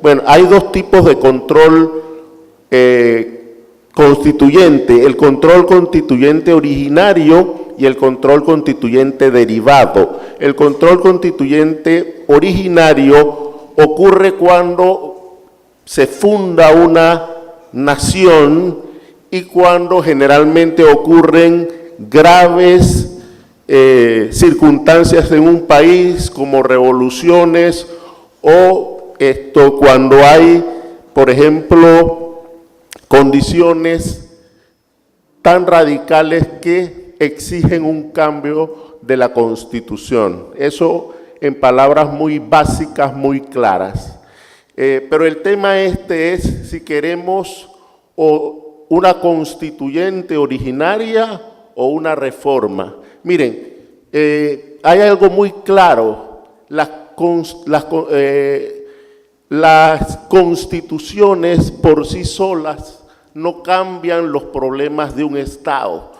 Bueno, hay dos tipos de control constituyente, el control constituyente originario y el control constituyente derivado. El control constituyente originario ocurre cuando se funda una nación y cuando generalmente ocurren graves circunstancias en un país como revoluciones o cuando hay, por ejemplo, condiciones tan radicales que exigen un cambio de la Constitución. Eso en palabras muy básicas, muy claras. Pero el tema es si queremos una constituyente originaria o una reforma. Miren, hay algo muy claro, las constituciones por sí solas no cambian los problemas de un Estado.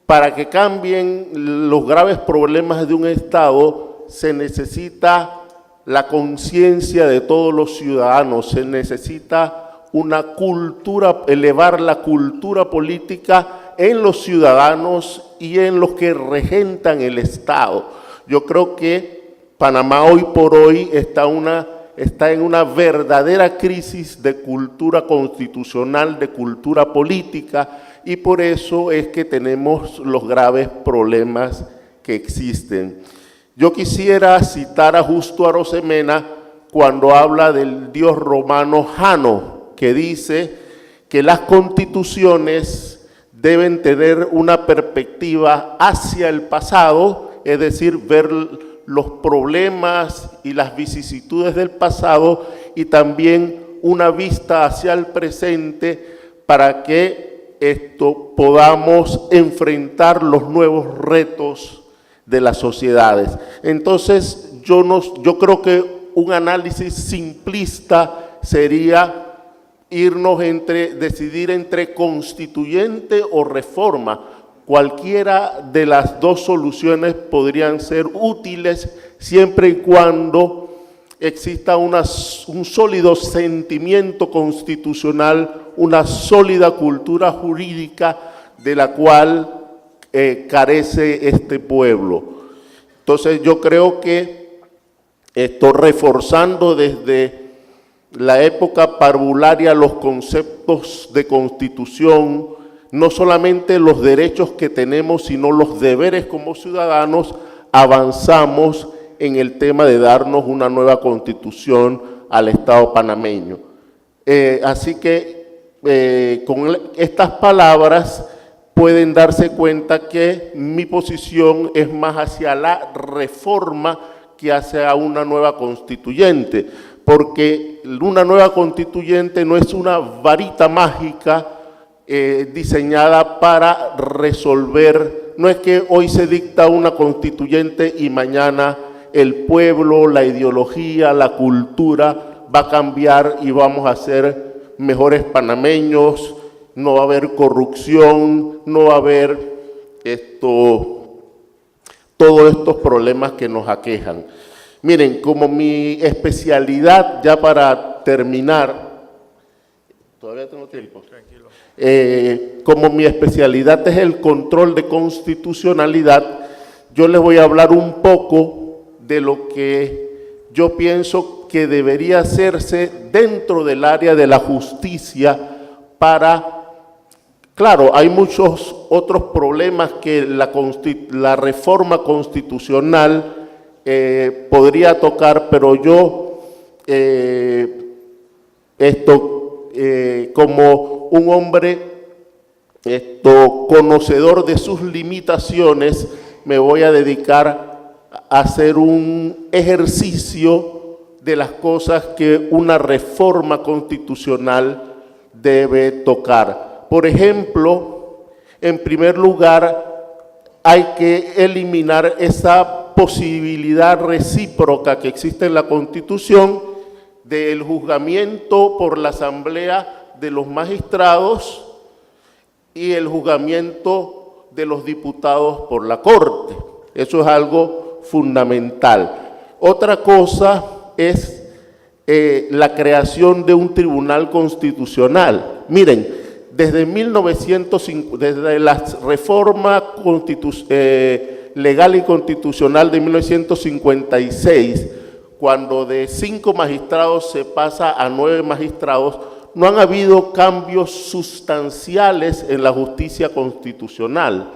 Para que cambien los graves problemas de un Estado se necesita la conciencia de todos los ciudadanos, se necesita una cultura, elevar la cultura política en los ciudadanos y en los que regentan el Estado. Yo creo que Panamá hoy por hoy está en una verdadera crisis de cultura constitucional, de cultura política, y por eso es que tenemos los graves problemas que existen. Yo quisiera citar a Justo Arosemena cuando habla del dios romano Jano, que dice que las constituciones deben tener una perspectiva hacia el pasado, es decir, ver los problemas y las vicisitudes del pasado y también una vista hacia el presente para que podamos enfrentar los nuevos retos de las sociedades. Entonces, yo creo que un análisis simplista sería decidir entre constituyente o reforma. Cualquiera de las dos soluciones podrían ser útiles siempre y cuando exista un sólido sentimiento constitucional, una sólida cultura jurídica de la cual carece este pueblo. Entonces yo creo que reforzando desde la época parvularia los conceptos de constitución, no solamente los derechos que tenemos, sino los deberes como ciudadanos, avanzamos en el tema de darnos una nueva constitución al Estado panameño. Así que con estas palabras pueden darse cuenta que mi posición es más hacia la reforma que hacia una nueva constituyente, porque una nueva constituyente no es una varita mágica diseñada para resolver, no es que hoy se dicta una constituyente y mañana el pueblo, la ideología, la cultura va a cambiar y vamos a ser mejores panameños, no va a haber corrupción, no va a haber todos estos problemas que nos aquejan. Miren, como mi especialidad, ya para terminar, todavía tengo tiempo. Tranquilo. Como mi especialidad es el control de constitucionalidad, yo les voy a hablar un poco de lo que yo pienso que debería hacerse dentro del área de la justicia para, claro, hay muchos otros problemas que la reforma constitucional podría tocar, pero yo, como un hombre conocedor de sus limitaciones, me voy a dedicar a hacer un ejercicio de las cosas que una reforma constitucional debe tocar. Por ejemplo, en primer lugar, hay que eliminar esa posibilidad recíproca que existe en la Constitución del juzgamiento por la Asamblea de los Magistrados y el juzgamiento de los diputados por la Corte. Eso es algo fundamental. Otra cosa es la creación de un tribunal constitucional. Miren, desde la reforma legal y constitucional de 1956, cuando de 5 magistrados se pasa a 9 magistrados, no han habido cambios sustanciales en la justicia constitucional.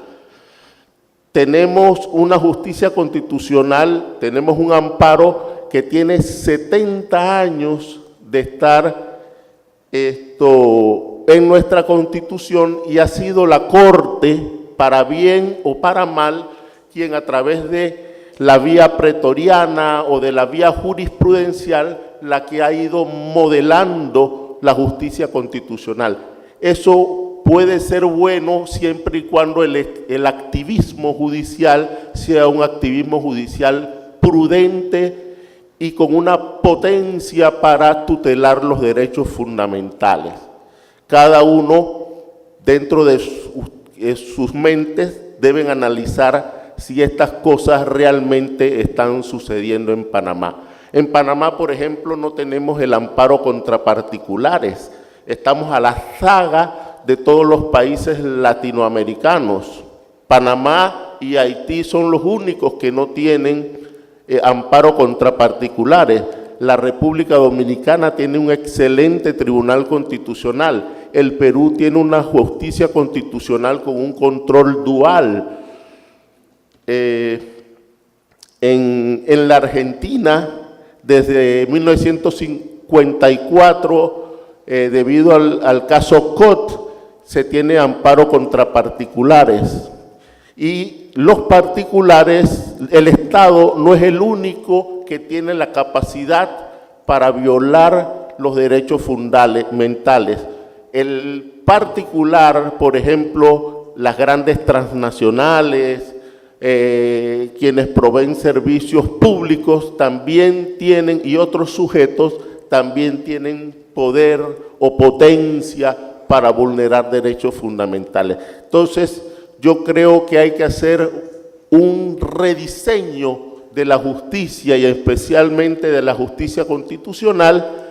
Tenemos una justicia constitucional, tenemos un amparo que tiene 70 años de estar en nuestra Constitución, y ha sido la Corte, para bien o para mal, quien a través de la vía pretoriana o de la vía jurisprudencial, la que ha ido modelando la justicia constitucional. Eso puede ser bueno siempre y cuando el activismo judicial sea un activismo judicial prudente y con una potencia para tutelar los derechos fundamentales. Cada uno, dentro de sus mentes, deben analizar si estas cosas realmente están sucediendo en Panamá. En Panamá, por ejemplo, no tenemos el amparo contra particulares. Estamos a la zaga de todos los países latinoamericanos. Panamá y Haití son los únicos que no tienen amparo contra particulares. La República Dominicana tiene un excelente tribunal constitucional. El Perú tiene una justicia constitucional con un control dual. En la Argentina, desde 1954, debido al caso Cot, se tiene amparo contra particulares. Y los particulares, el Estado no es el único que tiene la capacidad para violar los derechos fundamentales. El particular, por ejemplo, las grandes transnacionales, quienes proveen servicios públicos también tienen, y otros sujetos también tienen poder o potencia para vulnerar derechos fundamentales. Entonces, yo creo que hay que hacer un rediseño de la justicia y especialmente de la justicia constitucional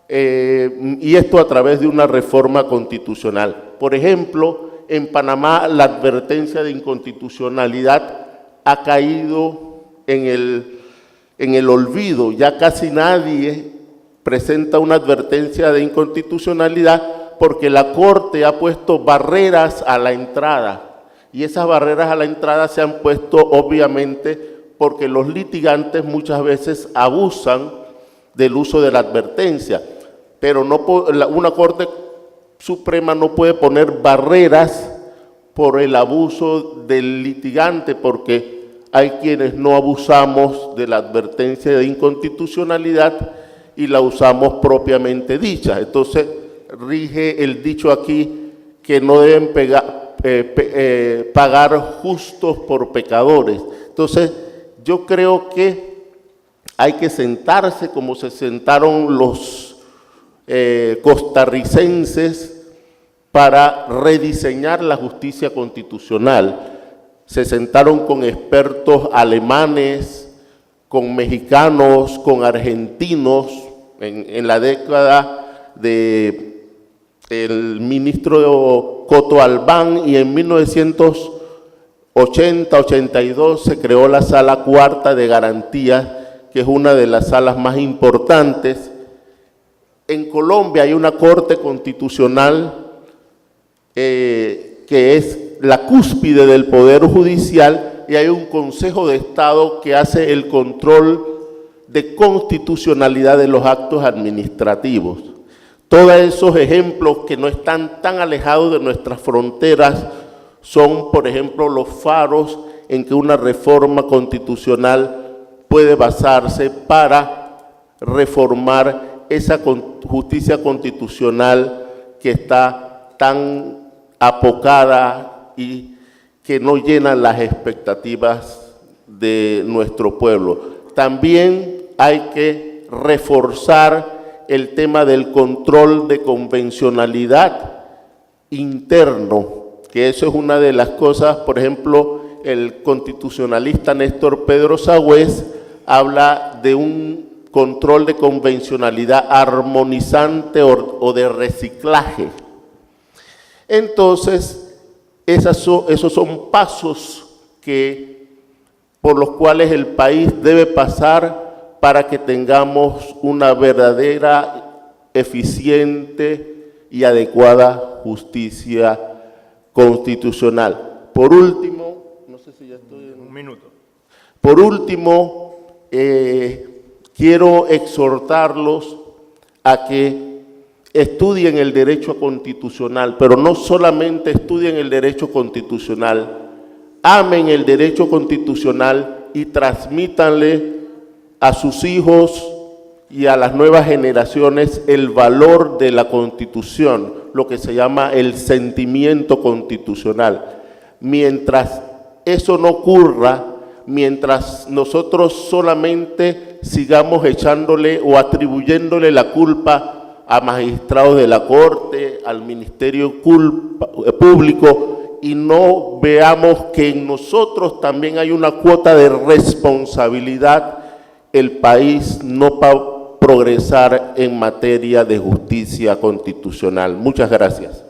y esto a través de una reforma constitucional. Por ejemplo, en Panamá la advertencia de inconstitucionalidad ha caído en el olvido. Ya casi nadie presenta una advertencia de inconstitucionalidad porque la Corte ha puesto barreras a la entrada. Y esas barreras a la entrada se han puesto obviamente porque los litigantes muchas veces abusan del uso de la advertencia. Pero una Corte Suprema no puede poner barreras por el abuso del litigante, porque hay quienes no abusamos de la advertencia de inconstitucionalidad y la usamos propiamente dicha. Entonces, rige el dicho aquí que no deben pagar justos por pecadores. Entonces, yo creo que hay que sentarse como se sentaron los costarricenses para rediseñar la justicia constitucional. Se sentaron con expertos alemanes, con mexicanos, con argentinos, en la década del ministro Coto Albán, y en 1980-82 se creó la Sala Cuarta de Garantía, que es una de las salas más importantes. En Colombia hay una Corte Constitucional que es la cúspide del Poder Judicial, y hay un Consejo de Estado que hace el control de constitucionalidad de los actos administrativos. Todos esos ejemplos que no están tan alejados de nuestras fronteras son, por ejemplo, los faros en que una reforma constitucional puede basarse para reformar esa justicia constitucional que está tan apocada y que no llena las expectativas de nuestro pueblo. También hay que reforzar el tema del control de convencionalidad interno, que eso es una de las cosas. Por ejemplo, el constitucionalista Néstor Pedro Sagüez habla de un control de convencionalidad armonizante o de reciclaje. Entonces, esos son pasos por los cuales el país debe pasar para que tengamos una verdadera, eficiente y adecuada justicia constitucional. Por último, no sé si ya estoy en un minuto. Por último, quiero exhortarlos a que estudien el derecho constitucional, pero no solamente estudien el derecho constitucional, amen el derecho constitucional y transmítanle a sus hijos y a las nuevas generaciones el valor de la Constitución, lo que se llama el sentimiento constitucional. Mientras eso no ocurra, mientras nosotros solamente sigamos echándole o atribuyéndole la culpa a magistrados de la Corte, al Ministerio Público, y no veamos que en nosotros también hay una cuota de responsabilidad, el país no va a progresar en materia de justicia constitucional. Muchas gracias.